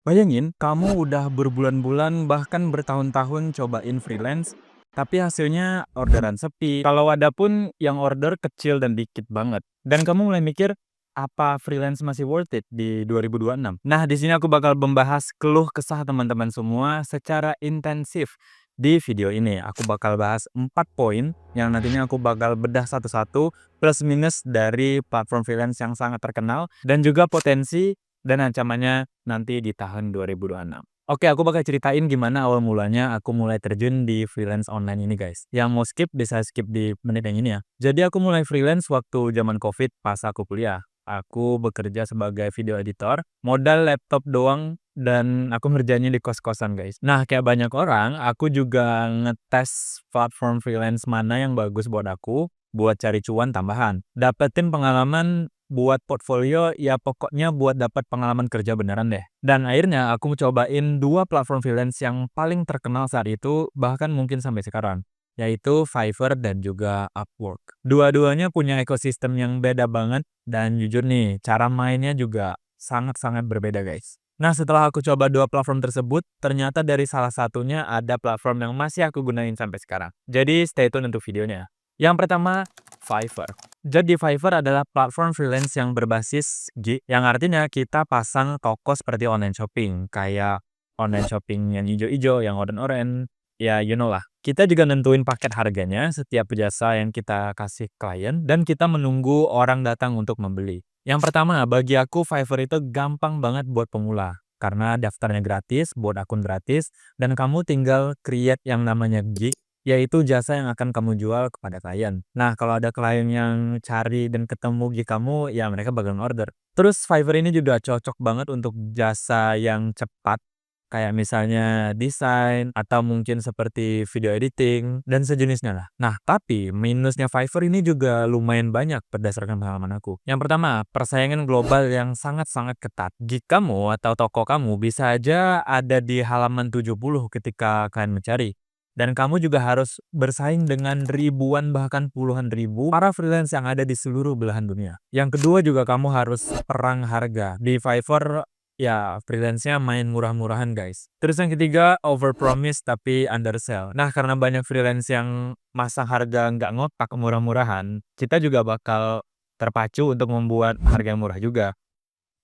Bayangin, kamu udah berbulan-bulan bahkan bertahun-tahun cobain freelance, tapi hasilnya orderan sepi. Kalau ada pun yang order kecil dan dikit banget. Dan kamu mulai mikir, apa freelance masih worth it di 2026? Nah, di sini aku bakal membahas keluh kesah teman-teman semua secara intensif. Di video ini aku bakal bahas 4 poin yang nantinya aku bakal bedah satu-satu plus minus dari platform freelance yang sangat terkenal dan juga potensi dan ancamannya nanti di tahun 2026. Oke, aku bakal ceritain gimana awal mulanya aku mulai terjun di freelance online ini, guys. Yang mau skip bisa skip di menit yang ini ya. Jadi aku mulai freelance waktu zaman Covid pas aku kuliah. Aku bekerja sebagai video editor, modal laptop doang dan aku ngerjainnya di kos-kosan, guys. Nah, kayak banyak orang, aku juga ngetes platform freelance mana yang bagus buat aku buat cari cuan tambahan. Dapetin pengalaman buat portfolio, ya pokoknya buat dapat pengalaman kerja beneran deh. Dan akhirnya aku cobain 2 platform freelance yang paling terkenal saat itu, bahkan mungkin sampai sekarang, yaitu Fiverr dan juga Upwork. Dua-duanya punya ekosistem yang beda banget dan jujur nih, cara mainnya juga sangat-sangat berbeda, guys. Nah, setelah aku coba 2 platform tersebut, ternyata dari salah satunya ada platform yang masih aku gunain sampai sekarang. Jadi stay tune untuk videonya. Yang pertama, Fiverr. Jadi Fiverr adalah platform freelance yang berbasis gig, yang artinya kita pasang toko seperti online shopping, kayak online shopping yang ijo-ijo, yang oren-oren, ya you know lah. Kita juga nentuin paket harganya setiap jasa yang kita kasih klien, dan kita menunggu orang datang untuk membeli. Yang pertama, bagi aku Fiverr itu gampang banget buat pemula. Karena daftarnya gratis, buat akun gratis, dan kamu tinggal create yang namanya gig, yaitu jasa yang akan kamu jual kepada klien. Nah, kalau ada klien yang cari dan ketemu gig kamu, ya mereka bakal order. Terus Fiverr ini juga cocok banget untuk jasa yang cepat, kayak misalnya desain atau mungkin seperti video editing dan sejenisnya lah. Nah, tapi minusnya Fiverr ini juga lumayan banyak berdasarkan pengalaman aku. Yang pertama, persaingan global yang sangat-sangat ketat. Gig kamu atau toko kamu bisa aja ada di halaman 70 ketika kalian mencari. Dan kamu juga harus bersaing dengan ribuan bahkan puluhan ribu para freelance yang ada di seluruh belahan dunia. Yang kedua juga kamu harus perang harga. Di Fiverr ya freelance-nya main murah-murahan, guys. Terus yang ketiga, overpromise tapi undersell. Nah, karena banyak freelance yang masang harga nggak ngotak murah-murahan, kita juga bakal terpacu untuk membuat harga yang murah juga.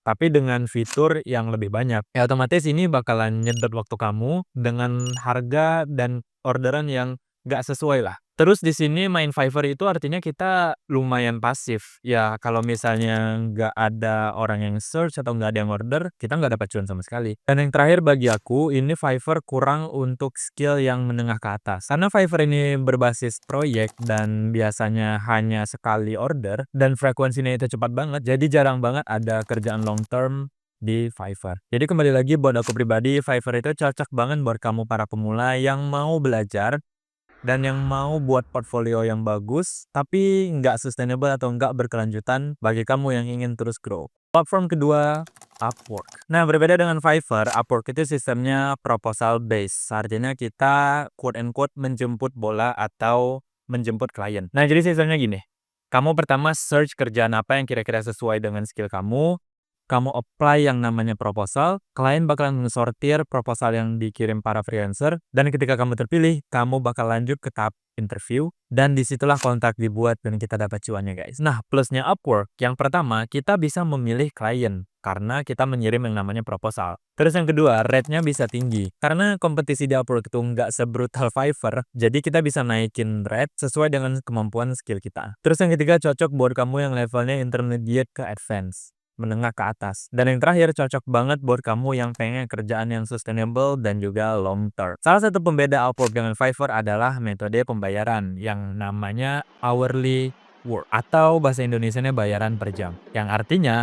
Tapi dengan fitur yang lebih banyak. Ya otomatis ini bakalan nyedot waktu kamu dengan harga dan orderan yang nggak sesuai lah. Terus di sini main Fiverr itu artinya kita lumayan pasif. Ya kalau misalnya nggak ada orang yang search atau nggak ada yang order, kita nggak dapat cuan sama sekali. Dan yang terakhir bagi aku, ini Fiverr kurang untuk skill yang menengah ke atas. Karena Fiverr ini berbasis proyek dan biasanya hanya sekali order dan frekuensinya itu cepat banget, jadi jarang banget ada kerjaan long term di Fiverr. Jadi kembali lagi buat aku pribadi, Fiverr itu cocok banget buat kamu para pemula yang mau belajar dan yang mau buat portfolio yang bagus, tapi nggak sustainable atau nggak berkelanjutan bagi kamu yang ingin terus grow. Platform kedua, Upwork. Nah, berbeda dengan Fiverr, Upwork itu sistemnya proposal based. Artinya kita quote and quote menjemput bola atau menjemput klien. Nah, jadi sistemnya gini. Kamu pertama search kerjaan apa yang kira-kira sesuai dengan skill kamu. Kamu apply yang namanya proposal, klien bakalan mensortir proposal yang dikirim para freelancer, dan ketika kamu terpilih, kamu bakal lanjut ke tahap interview, dan disitulah kontrak dibuat dan kita dapat cuannya, guys. Nah, plusnya Upwork, yang pertama, kita bisa memilih klien, karena kita mengirim yang namanya proposal. Terus yang kedua, rate-nya bisa tinggi. Karena kompetisi di Upwork itu nggak sebrutal Fiverr, jadi kita bisa naikin rate sesuai dengan kemampuan skill kita. Terus yang ketiga, cocok buat kamu yang levelnya intermediate ke advance, menengah ke atas. Dan yang terakhir cocok banget buat kamu yang pengen kerjaan yang sustainable dan juga long term. Salah satu pembeda Upwork dengan Fiverr adalah metode pembayaran yang namanya hourly work atau bahasa Indonesianya bayaran per jam. Yang artinya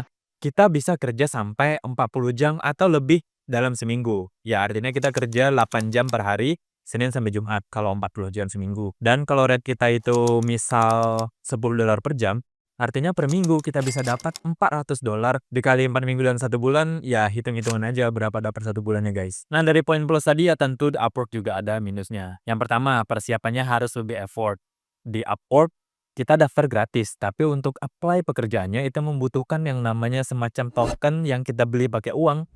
kita bisa kerja sampai 40 jam atau lebih dalam seminggu. Ya artinya kita kerja 8 jam per hari, Senin sampai Jumat kalau 40 jam seminggu. Dan kalau rate kita itu misal $10 per jam, artinya per minggu kita bisa dapat $400 dikali 4 minggu dan 1 bulan, ya hitung-hitungan aja berapa dapat 1 bulannya, guys. Nah, dari poin plus tadi ya tentu di Upwork juga ada minusnya. Yang pertama, persiapannya harus lebih effort. Di Upwork, kita daftar gratis, tapi untuk apply pekerjaannya itu membutuhkan yang namanya semacam token yang kita beli pakai uang,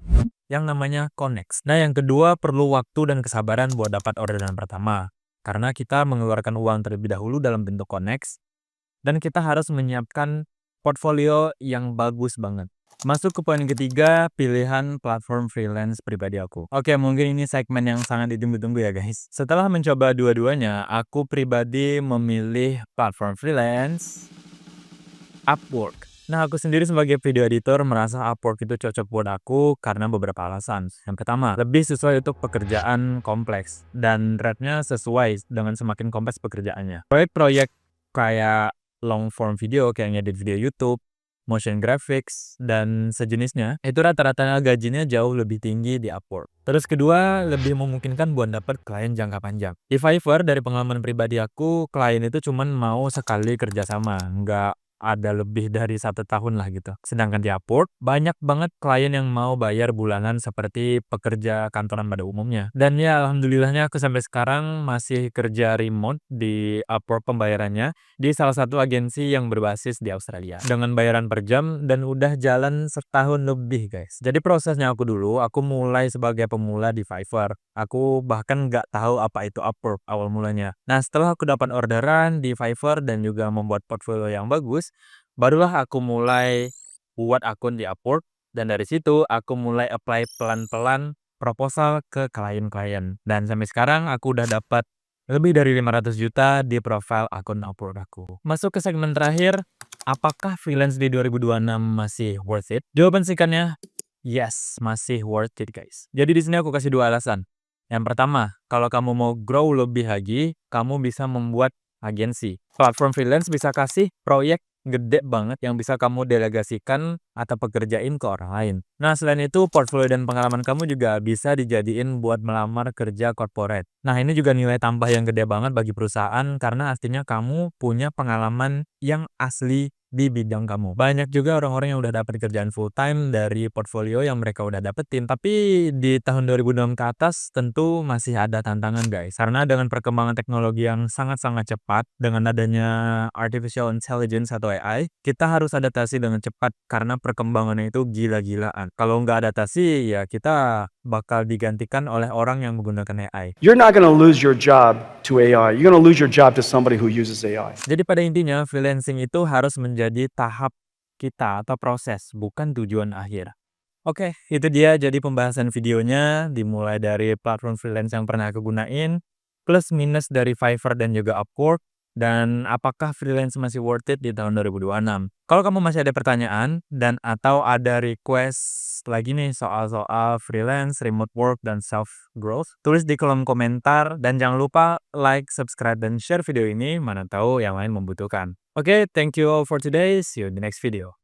yang namanya connects. Nah, yang kedua perlu waktu dan kesabaran buat dapat orderan pertama. Karena kita mengeluarkan uang terlebih dahulu dalam bentuk connects, dan kita harus menyiapkan portfolio yang bagus banget. Masuk ke poin ketiga, pilihan platform freelance pribadi aku. Oke, mungkin ini segmen yang sangat ditunggu-tunggu ya guys. Setelah mencoba dua-duanya, aku pribadi memilih platform freelance Upwork. Nah, aku sendiri sebagai video editor merasa Upwork itu cocok buat aku karena beberapa alasan. Yang pertama, lebih sesuai untuk pekerjaan kompleks dan rate-nya sesuai dengan semakin kompleks pekerjaannya. Proyek-proyek kayak long form video, kayak ngedit video YouTube, motion graphics, dan sejenisnya, itu rata-rata gajinya jauh lebih tinggi di Upwork. Terus kedua, lebih memungkinkan buat dapat klien jangka panjang. Di Fiverr, dari pengalaman pribadi aku, klien itu cuman mau sekali kerjasama, nggak ada lebih dari 1 tahun lah gitu. Sedangkan di Upwork, banyak banget klien yang mau bayar bulanan seperti pekerja kantoran pada umumnya. Dan ya alhamdulillahnya aku sampai sekarang masih kerja remote di Upwork pembayarannya di salah satu agensi yang berbasis di Australia. Dengan bayaran per jam dan udah jalan setahun lebih guys. Jadi prosesnya aku mulai sebagai pemula di Fiverr. Aku bahkan nggak tahu apa itu Upwork awal mulanya. Nah setelah aku dapat orderan di Fiverr dan juga membuat portfolio yang bagus, barulah aku mulai buat akun di Upwork, dan dari situ aku mulai apply pelan-pelan proposal ke klien-klien. Dan sampai sekarang aku udah dapat lebih dari 500 juta di profil akun Upwork aku. Masuk ke segmen terakhir, apakah freelance di 2026 masih worth it? Jawaban singkatnya, yes, masih worth it guys. Jadi di sini aku kasih 2 alasan. Yang pertama, kalau kamu mau grow lebih lagi, kamu bisa membuat agensi. Platform freelance bisa kasih proyek gede banget yang bisa kamu delegasikan atau pekerjain ke orang lain. Nah, selain itu, portfolio dan pengalaman kamu juga bisa dijadiin buat melamar kerja corporate. Nah, ini juga nilai tambah yang gede banget bagi perusahaan karena artinya kamu punya pengalaman yang asli di bidang kamu. Banyak juga orang-orang yang udah dapat kerjaan full time dari portfolio yang mereka udah dapetin. Tapi di tahun 2006 ke atas tentu masih ada tantangan guys. Karena dengan perkembangan teknologi yang sangat-sangat cepat, dengan adanya artificial intelligence atau AI, kita harus adaptasi dengan cepat karena perkembangannya itu gila-gilaan. Kalau nggak adaptasi, ya kita bakal digantikan oleh orang yang menggunakan AI. You're not going to lose your job to AI. You're going to lose your job to somebody who uses AI. Jadi pada intinya, freelancing itu harus menjadi tahap kita atau proses, bukan tujuan akhir. Oke, itu dia jadi pembahasan videonya, dimulai dari platform freelance yang pernah aku gunain, plus minus dari Fiverr dan juga Upwork, dan apakah freelance masih worth it di tahun 2026. Kalau kamu masih ada pertanyaan dan atau ada request lagi nih soal-soal freelance, remote work, dan self-growth, tulis di kolom komentar, dan jangan lupa like, subscribe, dan share video ini, mana tahu yang lain membutuhkan. Oke, thank you all for today, see you in the next video.